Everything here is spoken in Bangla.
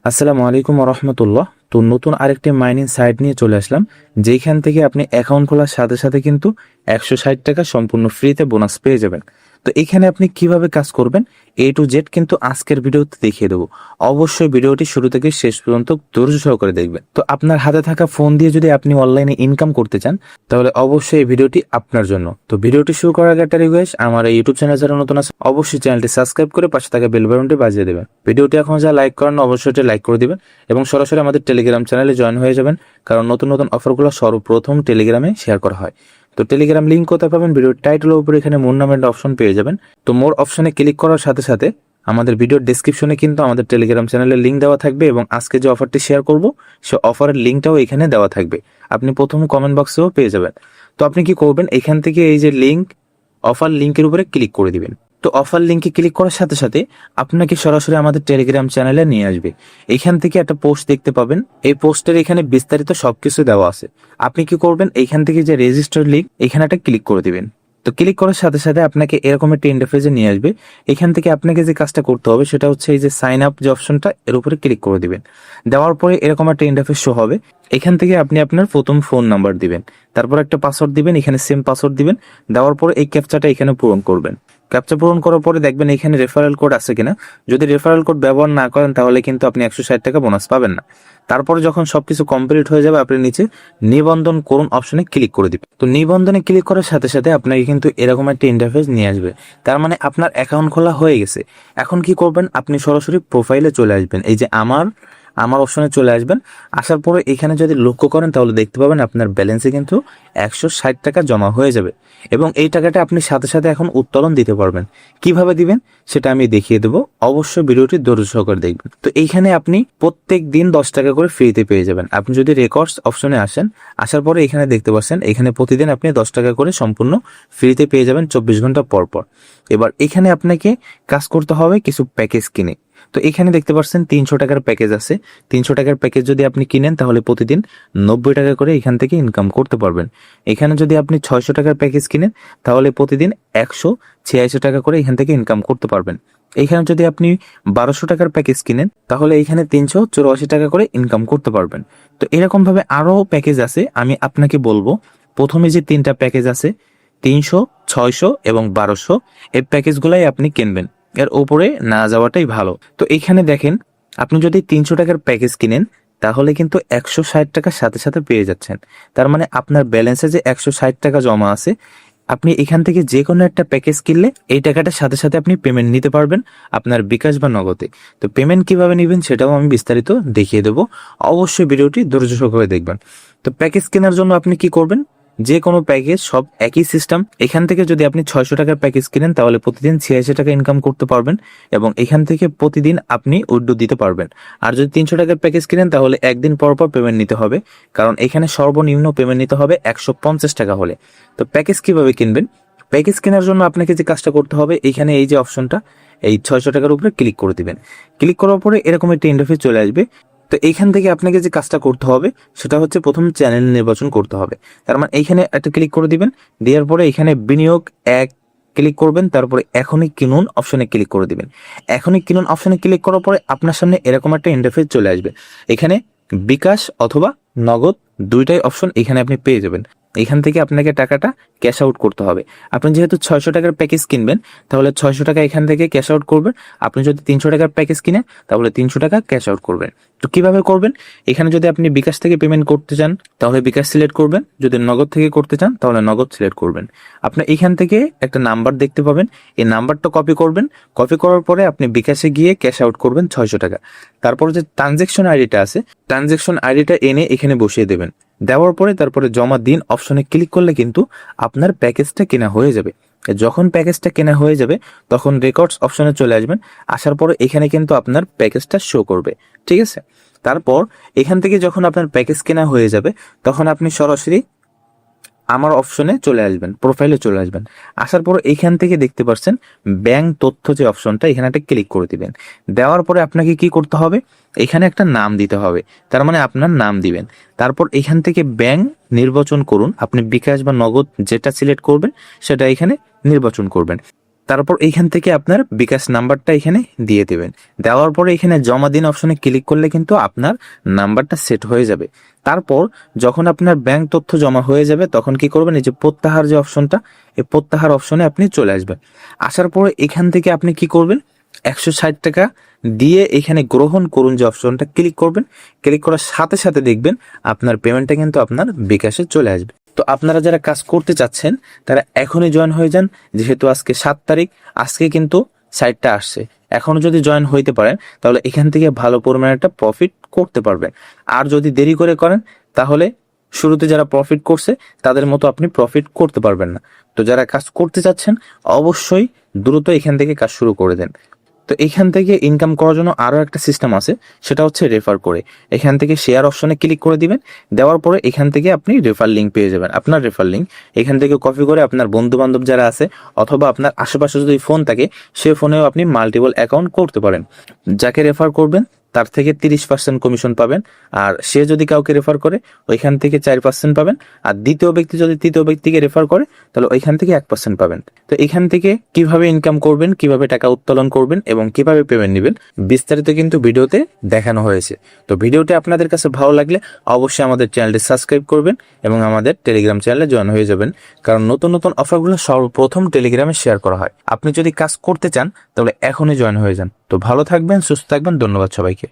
আসসালামু আলাইকুম রহমতুল্লাহ। তো নতুন আরেকটি মাইনিং সাইট নিয়ে চলে আসলাম, যেখান থেকে আপনি অ্যাকাউন্ট খোলার সাথে সাথে কিন্তু 160 টাকা সম্পূর্ণ ফ্রিতে বোনাস পেয়ে যাবেন। তো এখানে আপনি কিভাবে কাজ করবেন A to Z কিন্তু আজকের ভিডিওতে দেখিয়ে দেবো। অবশ্যই ভিডিওটি শুরু থেকে শেষ পর্যন্ত ধৈর্য সহকারে দেখবেন। তো আপনার হাতে থাকা ফোন দিয়ে যদি আপনি অনলাইনে ইনকাম করতে চান, তাহলে অবশ্যই এই ভিডিওটি আপনার জন্য। তো ভিডিওটি শুরু করার আগে একটা রিকোয়েস্ট, আমার এই ইউটিউব চ্যানেল যারা নতুন আছে অবশ্যই চ্যানেলটি সাবস্ক্রাইব করে পাশে থাকা বেল বাটনটি বাজিয়ে দেবেন। ভিডিওটি এখন যা লাইক করেন অবশ্যই লাইক করে দিবেন এবং সরাসরি আমাদের টেলিগ্রাম চ্যানেলে জয়েন হয়ে যাবেন, কারণ নতুন নতুন অফারগুলো সর্বপ্রথম টেলিগ্রামে শেয়ার করা হয়। তো টেলিগ্রাম লিঙ্ক কোথায় পাবেন? ভিডিওর টাইটেলের উপরে এখানে মোর নামের অপশন পেয়ে যাবেন। তো মোর অপশনে ক্লিক করার সাথে সাথে আমাদের ভিডিওর ডেসক্রিপশনে কিন্তু আমাদের টেলিগ্রাম চ্যানেলের লিঙ্ক দেওয়া থাকবে এবং আজকে যে অফারটি শেয়ার করব সে অফারের লিঙ্কটাও এখানে দেওয়া থাকবে। আপনি প্রথম কমেন্ট বক্সেও পেয়ে যাবেন। তো আপনি কি করবেন, এখান থেকে এই যে লিঙ্ক, অফার লিঙ্কের উপরে ক্লিক করে দিবেন। তো অফার লিঙ্কে ক্লিক করার সাথে সাথে আপনাকে সরাসরি আমাদের টেলিগ্রাম চ্যানেলে নিয়ে আসবে। এখান থেকে একটা পোস্ট দেখতে পাবেন, এই পোস্টের এখানে বিস্তারিত সবকিছু দেওয়া আছে। আপনি কি করবেন, এখান থেকে যে রেজিস্টার লিঙ্ক এখানে একটা ক্লিক করে দিবেন। তো ক্লিক করার সাথে সাথে আপনাকে এরকম একটা ইন্টারফেসে নিয়ে আসবে। এখান থেকে আপনাকে যে কাজটা করতে হবে সেটা হচ্ছে এই যে সাইন আপ যে অপশনটা, এর উপরে ক্লিক করে দিবেন। দেওয়ার পরে এরকম একটা ইন্টারফেস শো হবে। এখান থেকে আপনি আপনার প্রথম ফোন নাম্বার দিবেন, তারপর একটা পাসওয়ার্ড দিবেন, এখানে সেম পাসওয়ার্ড দিবেন। দেওয়ার পরে এই ক্যাপচাটা এখানে পূরণ করবেন। ক্যাপচা পূরণ করার পরে দেখবেন এখানে রেফারেল কোড আছে কিনা। যদি রেফারেল কোড ব্যবহার না করেন তাহলে কিন্তু আপনি 160 টাকা বোনাস পাবেন না। তারপর যখন সবকিছু কমপ্লিট হয়ে যাবে, আপনি নিচে নিবন্ধন করুন অপশনে ক্লিক করে দিবেন। তো নিবন্ধনে ক্লিক করার সাথে সাথে আপনাকে কিন্তু এরকম একটা ইন্টারফেস নিয়ে আসবে। তার মানে আপনার অ্যাকাউন্ট খোলা হয়ে গেছে। এখন কি করবেন, আপনি সরাসরি প্রোফাইলে চলে আসবেন। এই যে আমার আমার অপশনে চলে আসবেন। আসার পরে এখানে যদি লক্ষ্য করেন তাহলে দেখতে পাবেন আপনার ব্যালেন্সে কিন্তু 160 টাকা জমা হয়ে যাবে এবং এই টাকাটা আপনি সাথে সাথে এখন উত্তোলন দিতে পারবেন। কিভাবে দিবেন সেটা আমি দেখিয়ে দেবো, অবশ্যই ভিডিওটি ধৈর্য সহকারে দেখবেন। তো এইখানে আপনি প্রত্যেক দিন 10 টাকা করে ফ্রিতে পেয়ে যাবেন। আপনি যদি রেকর্ডস অপশনে আসেন, আসার পরে এখানে দেখতে পাচ্ছেন এখানে প্রতিদিন আপনি 10 টাকা করে সম্পূর্ণ ফ্রিতে পেয়ে যাবেন 24 ঘন্টা পর পর। এবার এখানে আপনাকে কাজ করতে হবে কিছু প্যাকেজ কিনে। তো এখানে দেখতে পাচ্ছেন 300 টাকার প্যাকেজ আছে। 300 টাকার প্যাকেজ যদি আপনি কিনেন তাহলে প্রতিদিন 90 টাকা করে এখান থেকে ইনকাম করতে পারবেন। এখানে যদি আপনি 600 টাকার প্যাকেজ কিনেন তাহলে প্রতিদিন 186 টাকা করে এখান থেকে ইনকাম করতে পারবেন। এইখানে যদি আপনি 1200 টাকার প্যাকেজ কিনেন তাহলে এইখানে 384 টাকা করে ইনকাম করতে পারবেন। তো এরকম ভাবে আরো প্যাকেজ আছে, আমি আপনাকে বলবো। প্রথমে যে 3টা প্যাকেজ আছে, 300, 600 এবং 1200, এই প্যাকেজগুলাই আপনি কিনবেন। এর উপরে না যাওয়াটাই ভালো। তো এখানে দেখেন, আপনি যদি 300 টাকার প্যাকেজ কিনেন তাহলে কিন্তু 160 টাকার সাথে সাথে পেয়ে যাচ্ছেন। তার মানে আপনার ব্যালেন্সে যে 160 টাকা জমা আছে, আপনি এখান থেকে যে কোনো একটা প্যাকেজ কিনলে এই টাকাটার সাথে সাথে আপনি পেমেন্ট নিতে পারবেন আপনার বিকাশ বা নগদে। তো পেমেন্ট কিভাবে নেবেন সেটাও আমি বিস্তারিত দেখিয়ে দেবো, অবশ্যই ভিডিওটি ধৈর্য সহকারে দেখবেন। তো প্যাকেজ কেনার জন্য আপনি কি করবেন, যে কোনো প্যাকেজ সব একই সিস্টেম। এখান থেকে যদি আপনি 600 টাকার প্যাকেজ কিনেন তাহলে প্রতিদিন 86 টাকা ইনকাম করতে পারবেন এবং এখান থেকে প্রতিদিন আপনি উইথড্র দিতে পারবেন। আর যদি 300 টাকার প্যাকেজ কিনেন তাহলে একদিন পর পর পেমেন্ট নিতে হবে, কারণ এখানে সর্বনিম্ন পেমেন্ট নিতে হবে 150 টাকা হলে। তো প্যাকেজ কিভাবে কিনবেন, প্যাকেজ কেনার জন্য আপনাকে যে কাজটা করতে হবে, এখানে এই যে অপশনটা, এই 600 টাকার উপরে ক্লিক করে দিবেন। ক্লিক করার পরে এরকম একটা ইন্টারফেস চলে আসবে। তো এইখান থেকে আপনাকে যে কাজটা করতে হবে সেটা হচ্ছে প্রথম চ্যানেল নির্বাচন করতে হবে। তার মানে এইখানে একটা ক্লিক করে দিবেন। দেওয়ার পরে এখানে বিনিয়োগ এক ক্লিক করবেন, তারপরে এখনই কিনুন অপশনে ক্লিক করে দিবেন। এখনই কিনুন অপশনে ক্লিক করার পরে আপনার সামনে এরকম একটা ইন্টারফেস চলে আসবে। এখানে বিকাশ অথবা নগদ দুইটাই অপশন এখানে আপনি পেয়ে যাবেন। এখান থেকে আপনাকে টাকাটা ক্যাশ আউট করতে হবে। আপনি যেহেতু 600 টাকার প্যাকেজ কিনবেন তাহলে 600 টাকা এখান থেকে ক্যাশ আউট করবেন। আপনি যদি 300 টাকার প্যাকেজ কিনেন তাহলে 300 টাকা ক্যাশ আউট করবেন। তো কিভাবে করবেন, এখানে যদি আপনি বিকাশ থেকে পেমেন্ট করতে চান তাহলে বিকাশ সিলেক্ট করবেন, যদি নগদ থেকে করতে চান তাহলে নগদ সিলেক্ট করবেন। আপনি এখান থেকে একটা নাম্বার দেখতে পাবেন, এই নাম্বারটা কপি করবেন। কপি করার পরে আপনি বিকাশে গিয়ে ক্যাশ আউট করবেন 600 টাকা। তারপর যে ট্রানজেকশন আইডিটা আছে, ট্রানজেকশন আইডিটা এনে এখানে বসিয়ে দেবেন। দেওয়ার পরে তারপরে জমা দিন অপশনে ক্লিক করলে কিন্তু আপনার প্যাকেজটা কেনা হয়ে যাবে। যখন প্যাকেজটা কেনা হয়ে যাবে তখন রেকর্ডস অপশনে চলে আসবেন। আসার পরে এখানে কিন্তু আপনার প্যাকেজটা শো করবে, ঠিক আছে। তারপর এখান থেকে যখন আপনার প্যাকেজ কেনা হয়ে যাবে তখন আপনি সরাসরি আমার অপশনে চলে আসবেন, প্রোফাইলে চলে আসবেন। আসার পর এখান থেকে দেখতে পাচ্ছেন ব্যাংক তথ্য যে অপশনটা, এখানে একটা ক্লিক করে দিবেন। দেওয়ার পরে আপনাকে কি করতে হবে, এখানে একটা নাম দিতে হবে। তার মানে আপনার নাম দিবেন। তারপর এখান থেকে ব্যাংক নির্বাচন করুন, আপনি বিকাশ বা নগদ যেটা সিলেক্ট করবেন সেটা এখানে নির্বাচন করবেন। তারপর এইখান থেকে আপনার বিকাশ নাম্বারটা এখানে দিয়ে দেবেন। দেওয়ার পরে এখানে জমা দিন অপশনে ক্লিক করলে কিন্তু আপনার নাম্বারটা সেট হয়ে যাবে। তারপর যখন আপনার ব্যাংক তথ্য জমা হয়ে যাবে তখন কি করবেন, এই যে প্রত্যাহার যে অপশনটা, এই প্রত্যাহার অপশনে আপনি চলে আসবেন। আসার পরে এখান থেকে আপনি কি করবেন, 160 টাকা দিয়ে এখানে গ্রহণ করুন যে অপশনটা ক্লিক করবেন। ক্লিক করার সাথে সাথে দেখবেন আপনার পেমেন্টটা কিন্তু আপনার বিকাশে চলে আসবে। তো আপনারা যারা কাজ করতে চাচ্ছেন তারা এখনই জয়েন হয়ে যান, যেহেতু আজকে 7 তারিখ, আজকে কিন্তু সাইটটা আসছে। এখনো যদি জয়েন হইতে পারেন তাহলে এখান থেকে ভালো পরিমাণে একটা প্রফিট করতে পারবেন। আর যদি দেরি করে করেন তাহলে শুরুতে যারা প্রফিট করছে তাদের মতো আপনি প্রফিট করতে পারবেন না। তো যারা কাজ করতে চাচ্ছেন অবশ্যই দ্রুত এখান থেকে কাজ শুরু করে দেন। তো এখান থেকে ইনকাম করার জন্য আরও একটা সিস্টেম আছে, সেটা হচ্ছে রেফার করে। এখান থেকে শেয়ার অপশনে ক্লিক করে দিবেন। দেওয়ার পরে এখান থেকে আপনি রেফার লিঙ্ক পেয়ে যাবেন। আপনার রেফার লিঙ্ক এখান থেকে কপি করে আপনার বন্ধু বান্ধব যারা আছে অথবা আপনার আশেপাশে যদি ফোন থাকে সে ফোনেও আপনি মাল্টিপল অ্যাকাউন্ট করতে পারেন। যাকে রেফার করবেন তার থেকে 30% কমিশন পাবেন, আর সে যদি কাউকে রেফার করে ওইখান থেকে 4% পাবেন, আর দ্বিতীয় ব্যক্তি যদি তৃতীয় ব্যক্তিকে রেফার করে তাহলে ওইখান থেকে 1% পাবেন। তো এখান থেকে কিভাবে ইনকাম করবেন, কিভাবে টাকা উত্তোলন করবেন এবং কিভাবে পেমেন্ট নেবেন বিস্তারিত কিন্তু ভিডিওতে দেখানো হয়েছে। তো ভিডিওটি আপনাদের কাছে ভালো লাগলে অবশ্যই আমাদের চ্যানেলটি সাবস্ক্রাইব করবেন এবং আমাদের টেলিগ্রাম চ্যানেলে জয়েন হয়ে যাবেন, কারণ নতুন নতুন অফারগুলো সর্বপ্রথম টেলিগ্রামে শেয়ার করা হয়। আপনি যদি কাজ করতে চান তাহলে এখনই জয়েন হয়ে যান। তো ভালো থাকবেন, সুস্থ থাকবেন, ধন্যবাদ সবাইকে।